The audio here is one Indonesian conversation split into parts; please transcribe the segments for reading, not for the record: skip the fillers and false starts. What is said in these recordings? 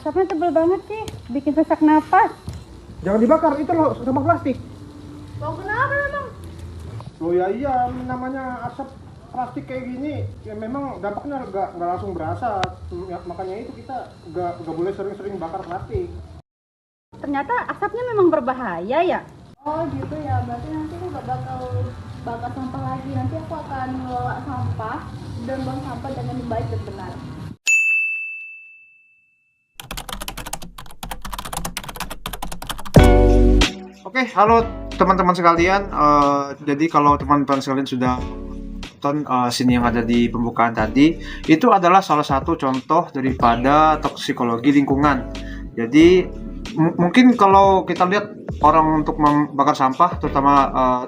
Asapnya tebal banget sih, bikin sesak napas. Jangan dibakar, itu loh sampah plastik. Bau kenapa emang? Loh ya iya, namanya asap plastik kayak gini, ya memang dampaknya nggak langsung berasa. Ya, makanya itu kita nggak boleh sering-sering bakar plastik. Ternyata asapnya memang berbahaya ya? Oh gitu ya, berarti nanti aku gak bakal bakar sampah lagi. Nanti aku akan mengelola sampah dan buang sampah dengan baik dan benar. Oke, halo teman-teman sekalian. Jadi kalau teman-teman sekalian sudah nonton scene yang ada di pembukaan tadi, itu adalah salah satu contoh daripada toksikologi lingkungan. Jadi mungkin kalau kita lihat orang untuk membakar sampah, terutama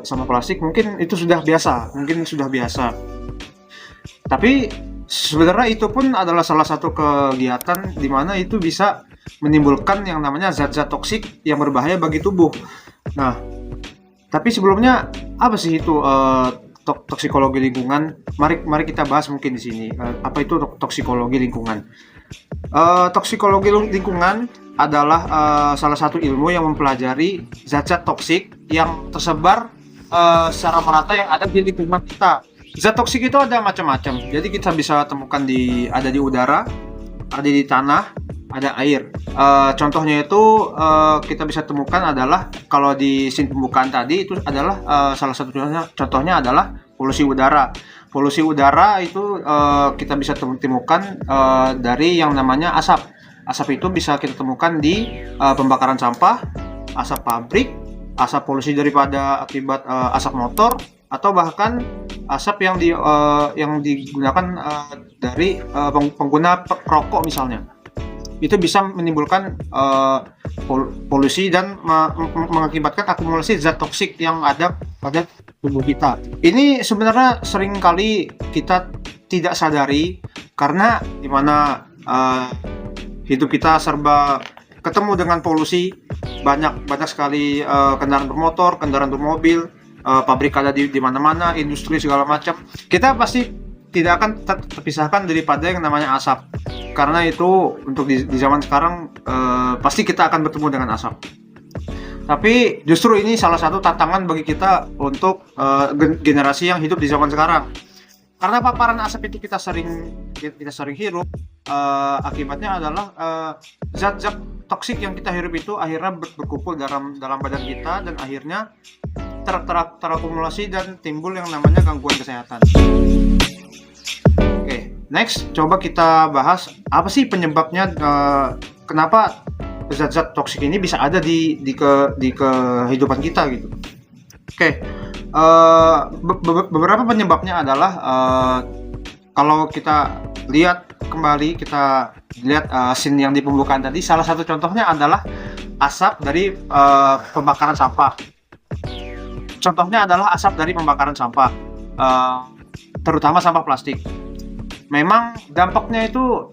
sampah plastik, mungkin itu sudah biasa. Tapi sebenarnya itu pun adalah salah satu kegiatan di mana itu bisa menimbulkan yang namanya zat-zat toksik yang berbahaya bagi tubuh. Nah, tapi sebelumnya apa sih itu toksikologi lingkungan? Mari kita bahas mungkin di sini. Apa itu toksikologi lingkungan? Toksikologi lingkungan adalah salah satu ilmu yang mempelajari zat-zat toksik yang tersebar secara merata yang ada di lingkungan kita. Zat toksik itu ada macam-macam. Jadi kita bisa temukan ada di udara, ada di tanah, ada air. Contohnya itu kita bisa temukan adalah kalau di scene pembukaan tadi itu adalah salah satu contohnya adalah polusi udara. Polusi udara itu kita bisa temukan dari yang namanya asap. Asap itu bisa kita temukan di pembakaran sampah, asap pabrik, asap polusi daripada akibat asap motor, atau bahkan asap yang digunakan dari pengguna rokok misalnya. Itu bisa menimbulkan polusi dan mengakibatkan akumulasi zat toksik yang ada pada tubuh kita. Ini sebenarnya sering kali kita tidak sadari karena dimana hidup kita serba ketemu dengan polusi, banyak sekali kendaraan bermotor, kendaraan bermobil, pabrik ada di mana-mana, industri segala macam. Kita pasti tidak akan terpisahkan daripada yang namanya asap. Karena itu untuk di zaman sekarang pasti kita akan bertemu dengan asap. Tapi justru ini salah satu tantangan bagi kita untuk generasi yang hidup di zaman sekarang. Karena paparan asap itu kita sering hirup, akibatnya adalah zat-zat toksik yang kita hirup itu akhirnya berkumpul dalam badan kita dan akhirnya terakumulasi dan timbul yang namanya gangguan kesehatan. Oke, next coba kita bahas apa sih penyebabnya, kenapa zat-zat toksik ini bisa ada di kehidupan kita gitu. Oke, beberapa penyebabnya adalah kalau kita lihat scene yang di pembukaan tadi, salah satu contohnya adalah asap dari pembakaran sampah. Contohnya adalah asap dari pembakaran sampah, terutama sampah plastik. Memang dampaknya itu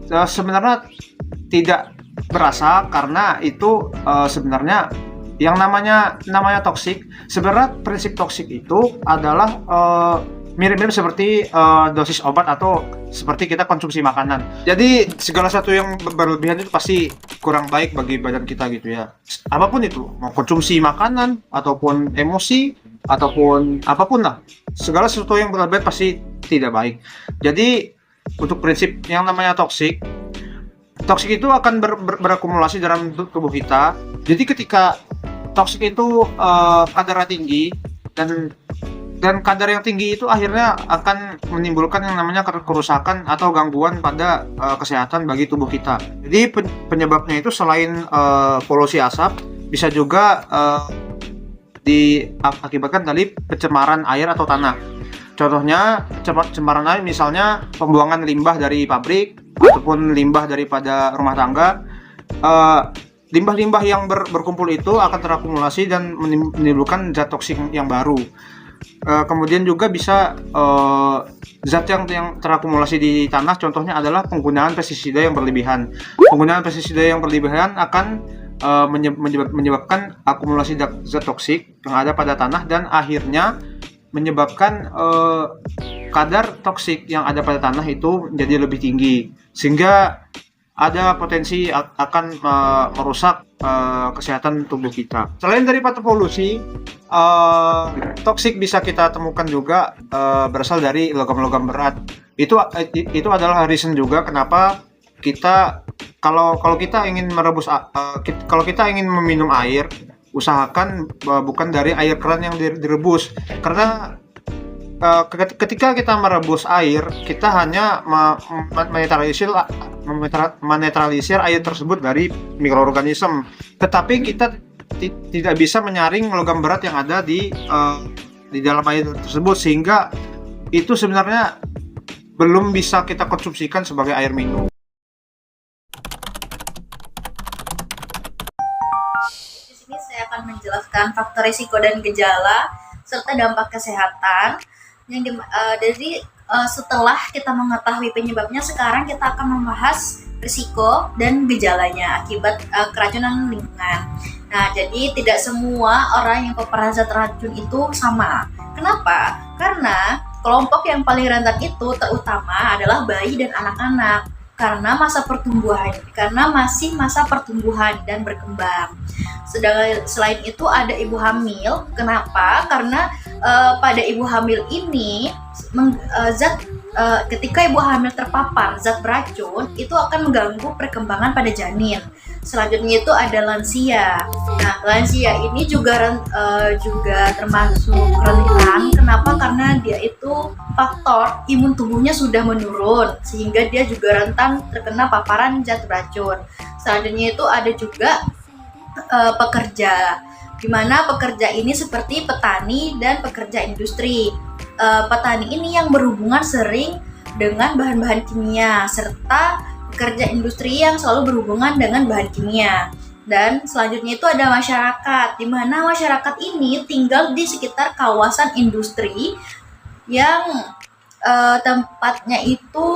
sebenarnya tidak berasa karena itu sebenarnya yang namanya toksik. Sebenarnya prinsip toksik itu adalah mirip-mirip seperti dosis obat atau seperti kita konsumsi makanan. Jadi segala sesuatu yang berlebihan itu pasti kurang baik bagi badan kita gitu ya. Apapun itu, mau konsumsi makanan ataupun emosi ataupun apapun lah. Segala sesuatu yang berlebihan pasti tidak baik. Jadi untuk prinsip yang namanya toksik itu akan berakumulasi dalam tubuh kita. Jadi ketika toksik itu kadarnya tinggi dan kadar yang tinggi itu akhirnya akan menimbulkan yang namanya kerusakan atau gangguan pada kesehatan bagi tubuh kita. Jadi penyebabnya itu selain polusi asap, bisa juga diakibatkan dari pencemaran air atau tanah. Contohnya pencemaran air misalnya pembuangan limbah dari pabrik ataupun limbah daripada rumah tangga. Limbah-limbah yang berkumpul itu akan terakumulasi dan menimbulkan zat toksik yang baru. Kemudian juga bisa zat yang terakumulasi di tanah, contohnya adalah penggunaan pestisida yang berlebihan. Penggunaan pestisida yang berlebihan akan menyebabkan akumulasi zat toksik yang ada pada tanah dan akhirnya menyebabkan kadar toksik yang ada pada tanah itu menjadi lebih tinggi, sehingga ada potensi akan merusak kesehatan tubuh kita. Selain dari faktor polusi, toksik bisa kita temukan juga berasal dari logam-logam berat. Itu adalah reason juga kenapa kita kalau kita ingin merebus kalau kita ingin meminum air, usahakan bukan dari air keran yang direbus, karena ketika kita merebus air, kita hanya menetralisir air tersebut dari mikroorganisme, tetapi kita tidak bisa menyaring logam berat yang ada di dalam air tersebut, sehingga itu sebenarnya belum bisa kita konsumsikan sebagai air minum. Di sini saya akan menjelaskan faktor risiko dan gejala serta dampak kesehatan setelah kita mengetahui penyebabnya. Sekarang kita akan membahas risiko dan gejalanya akibat keracunan lingkungan. Nah, jadi tidak semua orang yang terpapar zat racun itu sama. Kenapa? Karena kelompok yang paling rentan itu terutama adalah bayi dan anak-anak, karena masih masa pertumbuhan dan berkembang. Sedangkan selain itu ada ibu hamil. Kenapa? Karena pada ibu hamil ini ketika ibu hamil terpapar zat beracun, itu akan mengganggu perkembangan pada janin. Selanjutnya itu ada lansia. Nah, lansia ini juga termasuk rentan. Kenapa? Karena dia itu faktor imun tubuhnya sudah menurun, sehingga dia juga rentan terkena paparan zat beracun. Selanjutnya itu ada juga pekerja, di mana pekerja ini seperti petani dan pekerja industri. Petani ini yang berhubungan sering dengan bahan-bahan kimia, serta pekerja industri yang selalu berhubungan dengan bahan kimia. Dan selanjutnya itu ada masyarakat, di mana masyarakat ini tinggal di sekitar kawasan industri yang tempatnya itu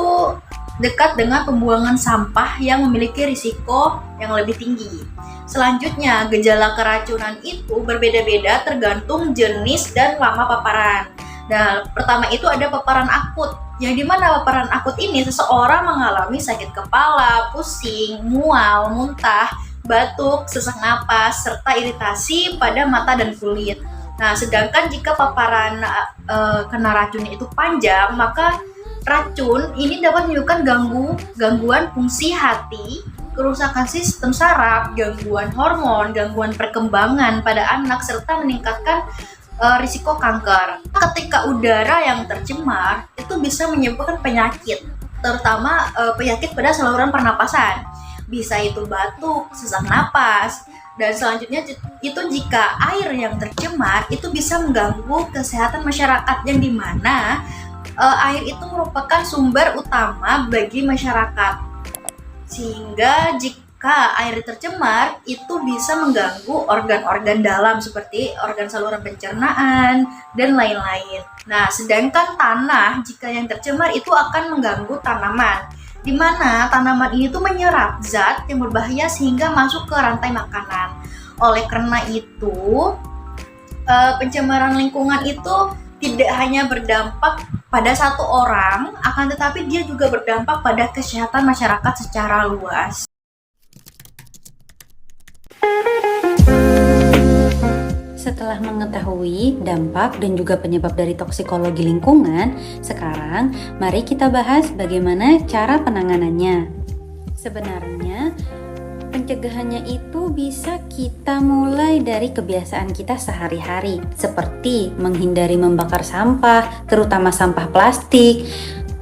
dekat dengan pembuangan sampah yang memiliki risiko yang lebih tinggi. Selanjutnya, gejala keracunan itu berbeda-beda tergantung jenis dan lama paparan. Nah, pertama itu ada paparan akut, yang dimana paparan akut ini seseorang mengalami sakit kepala, pusing, mual, muntah, batuk, sesak napas, serta iritasi pada mata dan kulit. Nah, sedangkan jika paparan kena racun itu panjang, maka racun ini dapat menyebabkan gangguan fungsi hati, kerusakan sistem saraf, gangguan hormon, gangguan perkembangan pada anak, serta meningkatkan risiko kanker. Ketika udara yang tercemar itu bisa menyebabkan penyakit, terutama penyakit pada saluran pernapasan. Bisa itu batuk, sesak napas, dan selanjutnya itu jika air yang tercemar itu bisa mengganggu kesehatan masyarakat, yang dimana air itu merupakan sumber utama bagi masyarakat. Sehingga jika air tercemar itu bisa mengganggu organ-organ dalam seperti organ saluran pencernaan dan lain-lain. Nah, sedangkan tanah jika yang tercemar itu akan mengganggu tanaman, di mana tanaman ini tuh menyerap zat yang berbahaya sehingga masuk ke rantai makanan. Oleh karena itu, pencemaran lingkungan itu tidak hanya berdampak pada satu orang, akan tetapi dia juga berdampak pada kesehatan masyarakat secara luas. Setelah mengetahui dampak dan juga penyebab dari toksikologi lingkungan, sekarang mari kita bahas bagaimana cara penanganannya. Sebenarnya, pencegahannya itu bisa kita mulai dari kebiasaan kita sehari-hari, seperti menghindari membakar sampah, terutama sampah plastik,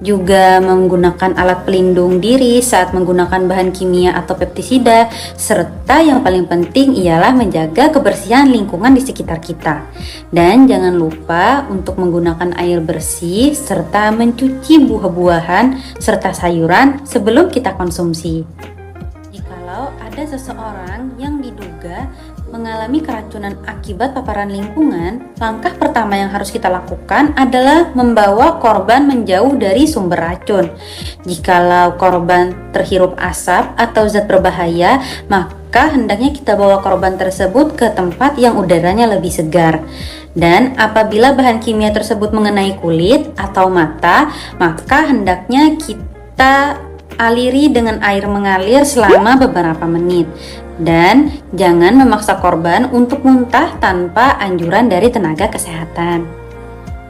juga menggunakan alat pelindung diri saat menggunakan bahan kimia atau pestisida, serta yang paling penting ialah menjaga kebersihan lingkungan di sekitar kita. Dan jangan lupa untuk menggunakan air bersih serta mencuci buah-buahan serta sayuran sebelum kita konsumsi. Jikalau ada seseorang yang diduga mengalami keracunan akibat paparan lingkungan, langkah pertama yang harus kita lakukan adalah membawa korban menjauh dari sumber racun. Jikalau korban terhirup asap atau zat berbahaya, maka hendaknya kita bawa korban tersebut ke tempat yang udaranya lebih segar. Dan apabila bahan kimia tersebut mengenai kulit atau mata, maka hendaknya kita Aliri dengan air mengalir selama beberapa menit. Dan jangan memaksa korban untuk muntah tanpa anjuran dari tenaga kesehatan.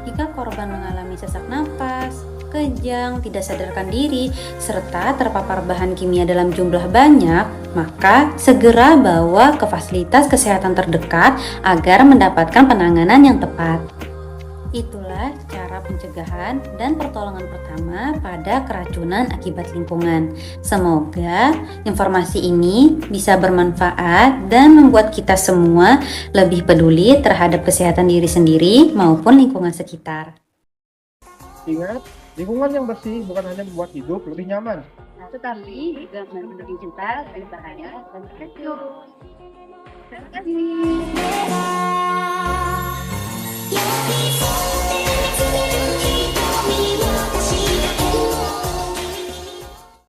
Jika korban mengalami sesak napas, kejang, tidak sadarkan diri, serta terpapar bahan kimia dalam jumlah banyak, maka segera bawa ke fasilitas kesehatan terdekat agar mendapatkan penanganan yang tepat. Itulah cara pencegahan dan pertolongan pertama pada keracunan akibat lingkungan. Semoga informasi ini bisa bermanfaat dan membuat kita semua lebih peduli terhadap kesehatan diri sendiri maupun lingkungan sekitar. Ingat, lingkungan yang bersih bukan hanya membuat hidup lebih nyaman, Tetapi juga melindungi kita dari bahaya dan terkejut. Terima kasih.